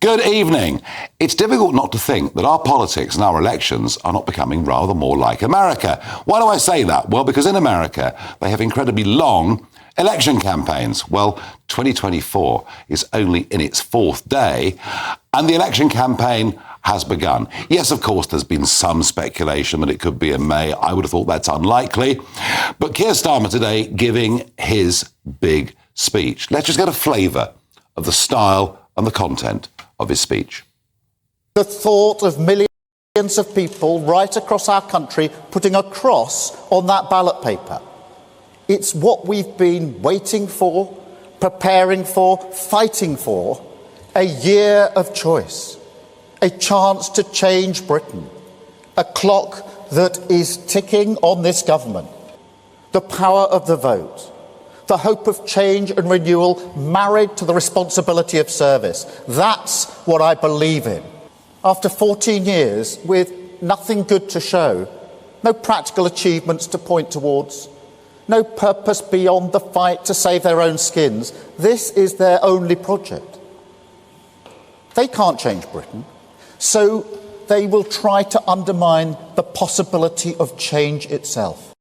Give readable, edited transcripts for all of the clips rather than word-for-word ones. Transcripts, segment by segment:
Good evening. It's difficult not to think that our politics and our elections are not becoming rather more like America. Why do I say that? Well, because in America, they have incredibly long election campaigns. Well, 2024 is only in its fourth day, and the election campaign has begun. Yes, of course, there's been some speculation that it could be in May. I would have thought that's unlikely. But Keir Starmer today giving his big speech. Let's just get a flavour of the style and the content of his speech. The thought of millions of people right across our country putting a cross on that ballot paper. It's what we've been waiting for, preparing for, fighting for. A year of choice. A chance to change Britain. A clock that is ticking on this government. The power of the vote. The hope of change and renewal married to the responsibility of service. That's what I believe in. After 14 years with nothing good to show, no practical achievements to point towards, no purpose beyond the fight to save their own skins, this is their only project. They can't change Britain, so they will try to undermine the possibility of change itself.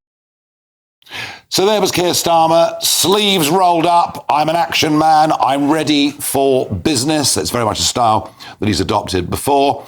So there was Keir Starmer, sleeves rolled up. I'm an action man. I'm ready for business. That's very much a style that he's adopted before.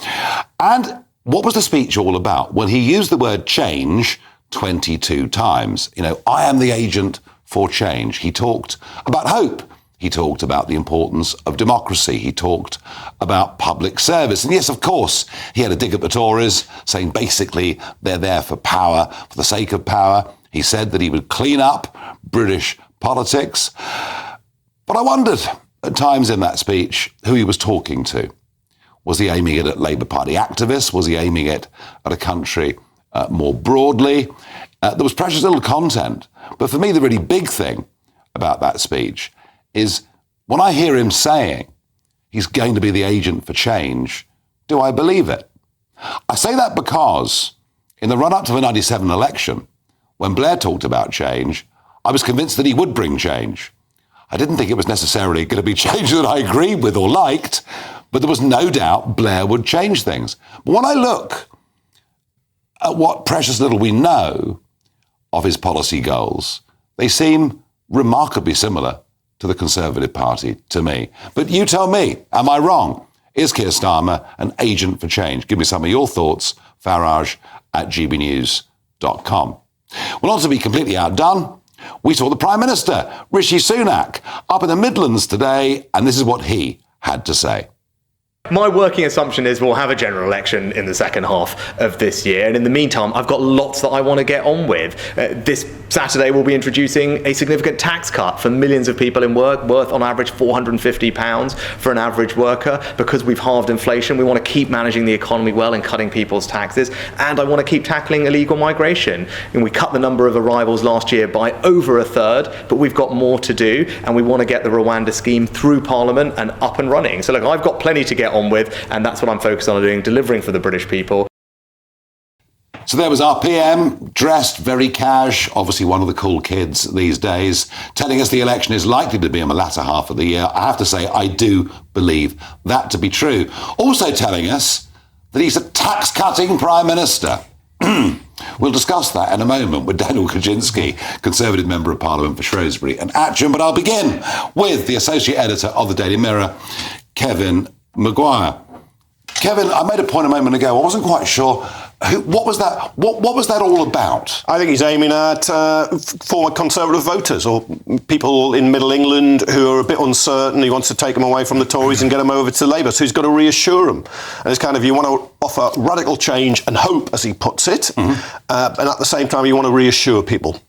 And what was the speech all about? Well, he used the word change 22 times. You know, I am the agent for change. He talked about hope. He talked about the importance of democracy. He talked about public service. And yes, of course, he had a dig at the Tories, saying basically they're there for power, for the sake of power. He said that he would clean up British politics. But I wondered at times in that speech who he was talking to. Was he aiming it at Labour Party activists? Was he aiming it at a country more broadly? There was precious little content. But for me, the really big thing about that speech is when I hear him saying he's going to be the agent for change, do I believe it? I say that because in the run-up to the 97 election, when Blair talked about change, I was convinced that he would bring change. I didn't think it was necessarily going to be change that I agreed with or liked, but there was no doubt Blair would change things. But when I look at what precious little we know of his policy goals, they seem remarkably similar to the Conservative Party to me. But you tell me, am I wrong? Is Keir Starmer an agent for change? Give me some of your thoughts, farage@gbnews.com. Well, not to be completely outdone, we saw the Prime Minister, Rishi Sunak, up in the Midlands today, and this is what he had to say. My working assumption is we'll have a general election in the second half of this year, and in the meantime I've got lots that I want to get on with. This Saturday we'll be introducing a significant tax cut for millions of people in work, worth on average £450 for an average worker. Because we've halved inflation, we want to keep managing the economy well and cutting people's taxes, and I want to keep tackling illegal migration. And we cut the number of arrivals last year by over a third, but we've got more to do, and we want to get the Rwanda scheme through Parliament and up and running. So look, I've got plenty to get on with, and that's what I'm focused on doing, delivering for the British people. So there was our PM, dressed very cash, obviously one of the cool kids these days, telling us the election is likely to be in the latter half of the year. I have to say, I do believe that to be true. Also telling us that he's a tax-cutting Prime Minister. We'll discuss that in a moment with Daniel Kaczynski, Conservative Member of Parliament for Shrewsbury and Atcham. But I'll begin with the Associate Editor of the Daily Mirror, Kevin Maguire. Kevin, I made a point a moment ago. I wasn't quite sure. What was that? What was that all about? I think he's aiming at former Conservative voters or people in Middle England who are a bit uncertain. He wants to take them away from the Tories and get them over to Labour. So he's got to reassure them. And it's kind of, you want to offer radical change and hope, as he puts it, and at the same time you want to reassure people.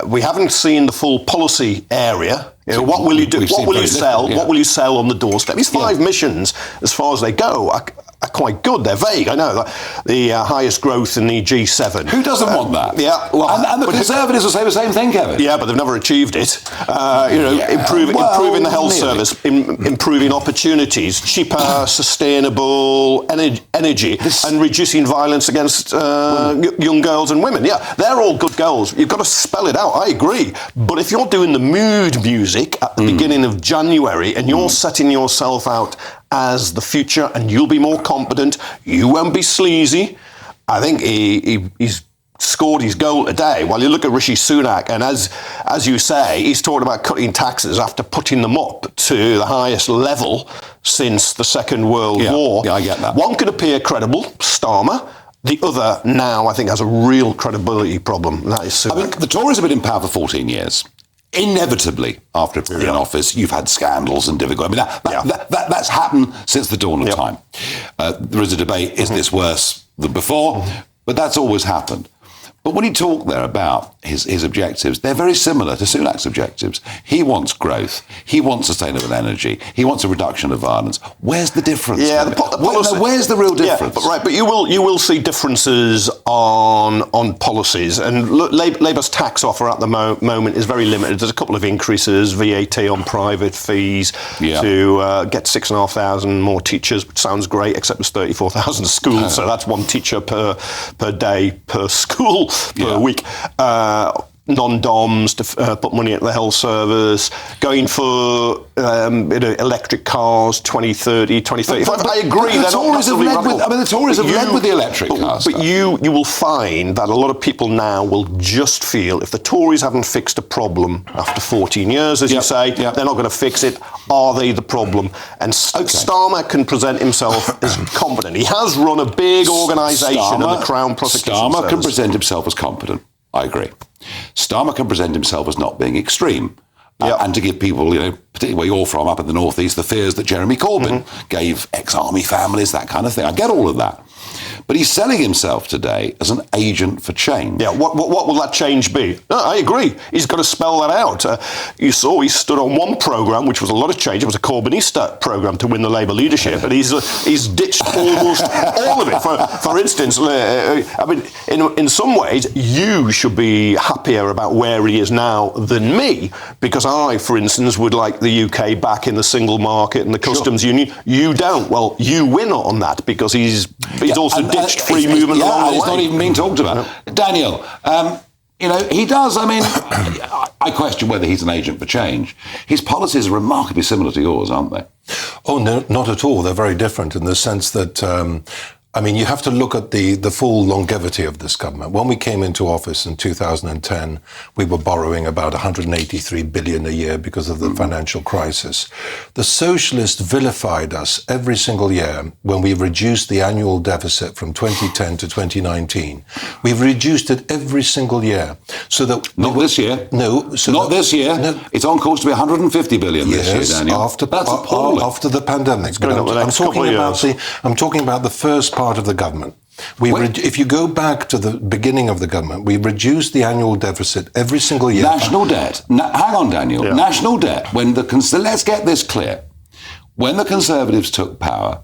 We haven't seen the full policy area. You know, what will you do? What will you sell? What will you sell on the doorstep? These five missions, as far as they go, are quite good. They're vague. I know. The highest growth in the G7. Who doesn't want that? Yeah. Well, and the Conservatives will say the same thing, Kevin. Yeah, but they've never achieved it. Improving the health service, improving opportunities, cheaper, sustainable energy, and reducing violence against young girls and women. Yeah, they're all good goals. You've got to spell it out. I agree. But if you're doing the mood music at the beginning of January and you're setting yourself out as the future, and you'll be more competent. You won't be sleazy. I think he's scored his goal today. Well, you look at Rishi Sunak, and as you say, he's talking about cutting taxes after putting them up to the highest level since the Second World War. Yeah, I get that. One could appear credible, Starmer. The other now, I think, has a real credibility problem. That is Sunak. I mean, the Tories have been in power for 14 years. Inevitably, after a period in office, you've had scandals and difficulty. I mean, that's happened since the dawn of time. There is a debate, is this worse than before? But that's always happened. But when you talk there about his objectives, they're very similar to Sunak's objectives. He wants growth. He wants sustainable energy. He wants a reduction of violence. Where's the difference? Yeah, where's the real difference? Yeah, but you will see differences on policies. And look, Labour's tax offer at the moment is very limited. There's a couple of increases, VAT on private fees to get 6,500 more teachers, which sounds great, except there's 34,000 schools, so that's one teacher per day per school. Per week. Non-DOMs to put money into the health service, going for electric cars 2030, 2035. I agree. The Tories have led with the electric cars. But you will find that a lot of people now will just feel if the Tories haven't fixed a problem after 14 years, as you say, they're not going to fix it. Are they the problem? And Starmer can present himself as competent. He has run a big organisation in the Crown Prosecution Service. Starmer can present himself as competent. I agree. Starmer can present himself as not being extreme. And to give people, particularly where you're from, up in the northeast, the fears that Jeremy Corbyn gave ex-army families, that kind of thing. I get all of that. But he's selling himself today as an agent for change. Yeah, what will that change be? No, I agree. He's got to spell that out. You saw he stood on one programme, which was a lot of change. It was a Corbynista programme to win the Labour leadership, and he's ditched almost all of it. For instance, I mean, in some ways, you should be happier about where he is now than me, because I, for instance, would like the UK back in the single market and the customs union. You don't. Well, you win on that because he's also ditched free movement along the way. It's not even being talked about. Daniel, he does. I mean, I question whether he's an agent for change. His policies are remarkably similar to yours, aren't they? Oh, no, not at all. They're very different in the sense that, you have to look at the full longevity of this government. When we came into office in 2010, we were borrowing about 183 billion a year because of the financial crisis. The socialists vilified us every single year when we reduced the annual deficit from 2010 to 2019. We've reduced it every single year. So that this year. No. This year. No. It's on course to be 150 billion this year, Daniel. That's appalling. After the pandemic. I'm talking about the first part of the government. If you go back to the beginning of the government, we reduced the annual deficit every single year. National debt. Hang on, Daniel. Yeah. National debt. Let's get this clear. When the Conservatives took power,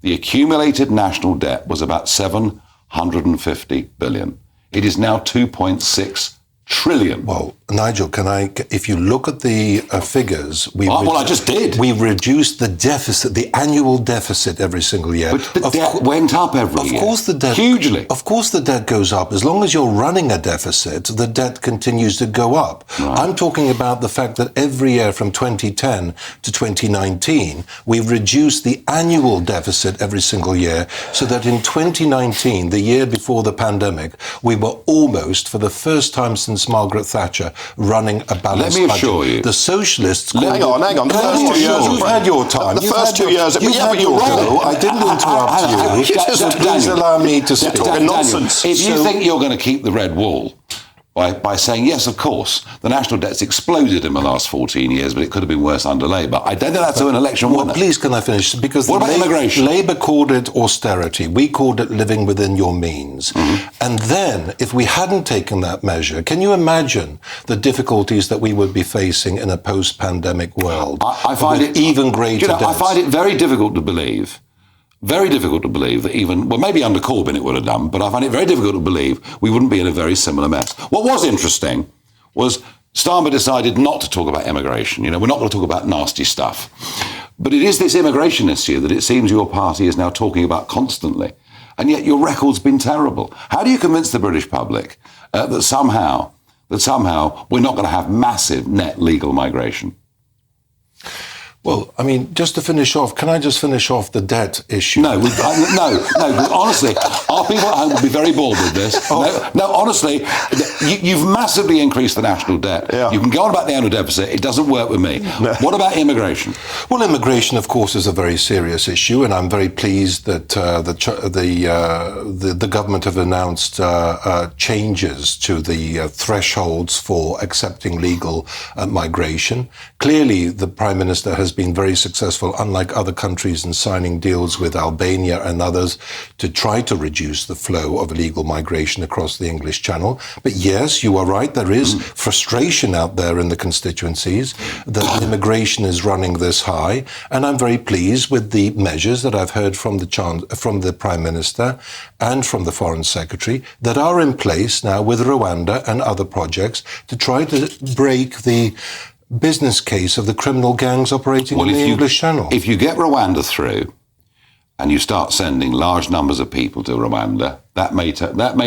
the accumulated national debt was about 750 billion. It is now 2.6 trillion. Well, Nigel, if you look at the figures... I just did. We reduced the deficit, the annual deficit every single year. But the debt went up every year. Of course the debt... Hugely. Of course the debt goes up. As long as you're running a deficit, the debt continues to go up. Right. I'm talking about the fact that every year from 2010 to 2019, we've reduced the annual deficit every single year, so that in 2019, the year before the pandemic, we were almost, for the first time since Margaret Thatcher, running a balanced budget. Let me assure you. The socialists... Hang on. The first 2 years... You've had your time. The first 2 years... But you're wrong. I didn't interrupt you. Please allow me to speak. Nonsense. If you think you're going to keep the red wall by saying, yes, of course, the national debt's exploded in the last 14 years, but it could have been worse under Labour. I don't think that's an election winner. Well, please, can I finish? Because what about immigration? Labour called it austerity. We called it living within your means. Mm-hmm. And then, if we hadn't taken that measure, can you imagine the difficulties that we would be facing in a post-pandemic world? I find it even greater. I find it very difficult to believe. Very difficult to believe that maybe under Corbyn it would have done, but I find it very difficult to believe we wouldn't be in a very similar mess. What was interesting was Starmer decided not to talk about immigration. We're not going to talk about nasty stuff. But it is this immigration issue that it seems your party is now talking about constantly. And yet your record's been terrible. How do you convince the British public that somehow we're not going to have massive net legal migration? Well, I mean, just to finish off, can I just finish off the debt issue? No, honestly, our people at home will be very bored with this. No, honestly, you've massively increased the national debt. Yeah. You can go on about the annual deficit. It doesn't work with me. No. What about immigration? Well, immigration, of course, is a very serious issue, and I'm very pleased that the government have announced changes to the thresholds for accepting legal migration. Clearly, the Prime Minister has been very successful, unlike other countries, in signing deals with Albania and others to try to reduce the flow of illegal migration across the English Channel. But yes, you are right, there is frustration out there in the constituencies that immigration is running this high, and I'm very pleased with the measures that I've heard from the Prime Minister and from the Foreign Secretary that are in place now with Rwanda and other projects to try to break the business case of the criminal gangs operating in the English Channel. If you get Rwanda through and you start sending large numbers of people to Rwanda, that may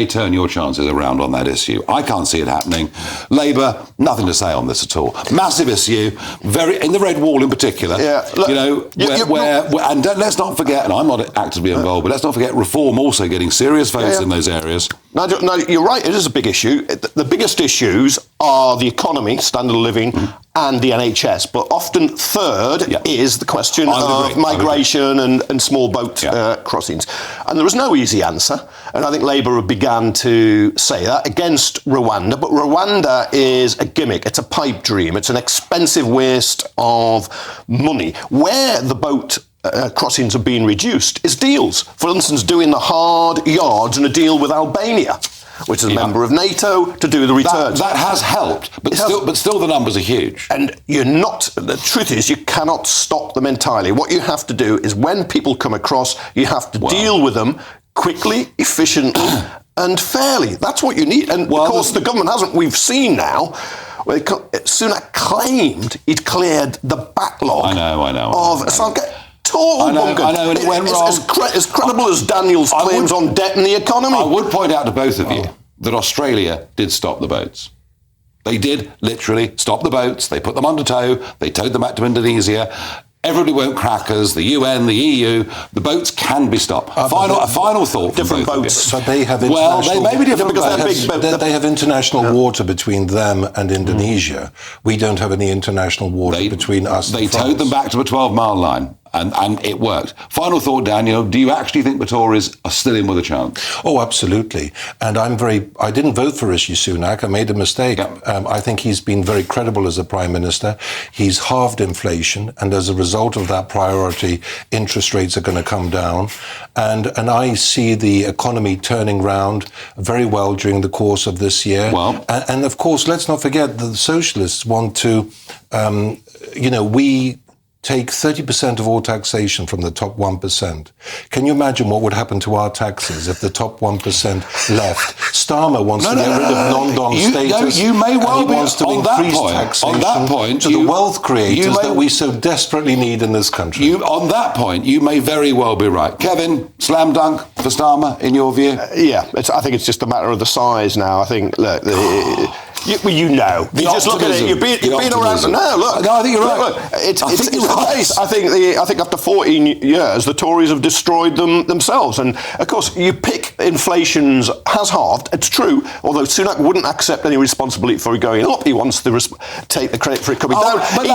turn your chances around on that issue. I can't see it happening. Labour, nothing to say on this at all. Massive issue, very in the Red Wall in particular. Yeah, look, and let's not forget, and I'm not actively involved, but let's not forget Reform also getting serious votes in those areas. Nigel, you're right, it is a big issue. The biggest issues are the economy, standard of living, and the NHS. But often third is the question of migration and small boat crossings. And there is no easy answer. And I think Labour have begun to say that against Rwanda. But Rwanda is a gimmick. It's a pipe dream. It's an expensive waste of money. Where the boat crossings have been reduced is deals. For instance, doing the hard yards in a deal with Albania, which is a member of NATO, to do the returns. That has helped, but still the numbers are huge. And the truth is, you cannot stop them entirely. What you have to do is when people come across, you have to deal with them quickly, efficiently, and fairly. That's what you need. And of course, the government hasn't. We've seen now, Sunak claimed he'd cleared the backlog. I know. I know, and it went wrong. As credible as Daniel's claims on debt and the economy. I would point out to both of you that Australia did stop the boats. They did literally stop the boats. They put them under tow. They towed them back to Indonesia. Everybody went crackers. The UN, the EU, the boats can be stopped. A final thought. Different boats. But they have international. Well, they may be different because they have international water between them and Indonesia. We don't have any international water between us. They towed them back to a 12-mile line. And it worked. Final thought, Daniel, do you actually think the Tories are still in with a chance? Oh, absolutely. And I didn't vote for Rishi Sunak. I made a mistake. I think he's been very credible as a Prime Minister. He's halved inflation, and as a result of that priority, interest rates are going to come down. And I see the economy turning round very well during the course of this year. Well, and of course, let's not forget that the Socialists want to, we take 30% of all taxation from the top 1%. Can you imagine what would happen to our taxes if the top 1% left? Starmer wants to get rid of non-dom status. You may well he wants to increase taxation to the wealth creators that we so desperately need in this country. On that point, you may very well be right. Kevin, slam dunk for Starmer, in your view? I think it's just a matter of the size now. I think, look... You know. You just look at it. You've been around. No, look. No, I think you're right. Look, it's I think after 14 years, the Tories have destroyed themselves. And of course, you pick inflation has halved. It's true. Although Sunak wouldn't accept any responsibility for it going up, he wants to take the credit for it coming down. But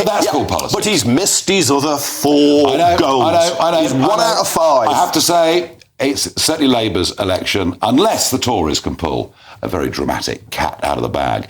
that's called policy. But he's missed his other 4 goals. I know. He's 1 out of 5. I have to say, it's certainly Labour's election, unless the Tories can pull a very dramatic cat out of the bag.